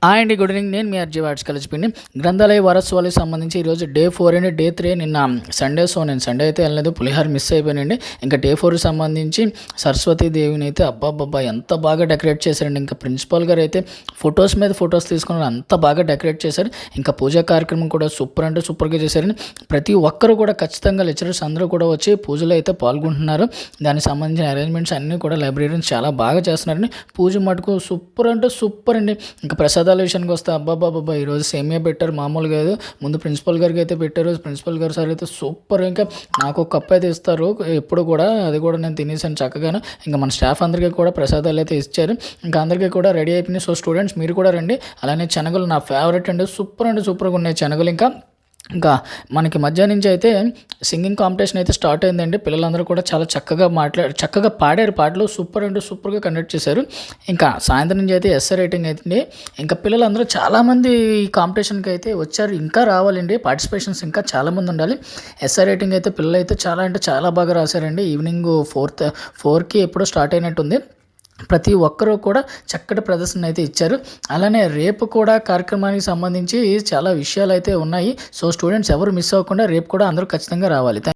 అండి good evening. నేను మీ RG watts కలిసిపోయింది గ్రంథాలయ వారోత్సవాలకు సంబంధించి ఈరోజు డే 4 అండి. డే 3 నిన్న సండే. సో నేను సండే అయితే వెళ్ళలేదు, పులిహార మిస్ అయిపోయానండి. ఇంకా డే 4 సంబంధించి సరస్వతీ దేవిని అయితే అబ్బాబ్బా ఎంత బాగా డెకరేట్ చేశారండి. ఇంకా ప్రిన్సిపాల్ గారు అయితే ఫొటోస్ మీద ఫొటోస్ తీసుకున్నారు, అంత బాగా డెకరేట్ చేశారు. ఇంకా పూజా కార్యక్రమం కూడా సూపర్ అంటే సూపర్గా చేశారండి. ప్రతి ఒక్కరు కూడా ఖచ్చితంగా లెక్చరర్స్ అందరూ కూడా వచ్చి పూజలో అయితే పాల్గొంటున్నారు. దానికి సంబంధించిన అరేంజ్మెంట్స్ అన్నీ కూడా లైబ్రరీని చాలా బాగా చేస్తున్నారండి. పూజ మటుకు సూపర్ అంటే సూపర్ అండి. ఇంకా ప్రసాదాల విషయానికి వస్తే అబ్బాబ్బాబ్బా ఈరోజు సేమియా పెట్టారు, మామూలుగా కాదు. ముందు ప్రిన్సిపల్ గారికి అయితే పెట్టారు. ప్రిన్సిపల్ గారు సార్ అయితే సూపర్. ఇంకా నాకు ఒక కప్ అయితే ఇస్తారు ఎప్పుడు కూడా, అది కూడా నేను తినేసాను చక్కగాను. ఇంకా మన స్టాఫ్ అందరికీ కూడా ప్రసాదాలు అయితే ఇచ్చారు. ఇంకా అందరికీ కూడా రెడీ అయిపోయినాయి. సో స్టూడెంట్స్ మీరు కూడా రండి. అలానే శనగలు నా ఫేవరెట్ అండి, సూపర్ అంటే సూపర్గా ఉన్నాయి శనగలు. ఇంకా మనకి మధ్యాహ్నం నుంచి అయితే సింగింగ్ కాంపిటీషన్ అయితే స్టార్ట్ అయిందండి. పిల్లలందరూ కూడా చాలా చక్కగా పాడారు పాటలు, సూపర్ అంటే సూపర్గా కండక్ట్ చేశారు. ఇంకా సాయంత్రం నుంచి అయితే ఎస్ఏ రైటింగ్ అవుతుంది. ఇంకా పిల్లలందరూ చాలామంది ఈ కాంపిటీషన్కి అయితే వచ్చారు, ఇంకా రావాలండి. పార్టిసిపేషన్స్ ఇంకా చాలామంది ఉండాలి. ఎస్ఏ రైటింగ్ అయితే పిల్లలు అయితే చాలా అంటే చాలా బాగా రాశారండి. ఈవినింగ్ 4కి ఎప్పుడో స్టార్ట్ అయినట్టుంది. ప్రతి ఒక్కరూ కూడా చక్కటి ప్రదర్శన అయితే ఇచ్చారు. అలానే రేపు కూడా కార్యక్రమానికి సంబంధించి చాలా విషయాలు అయితే ఉన్నాయి. సో స్టూడెంట్స్ ఎవరు మిస్ అవ్వకుండా రేపు కూడా అందరూ ఖచ్చితంగా రావాలి.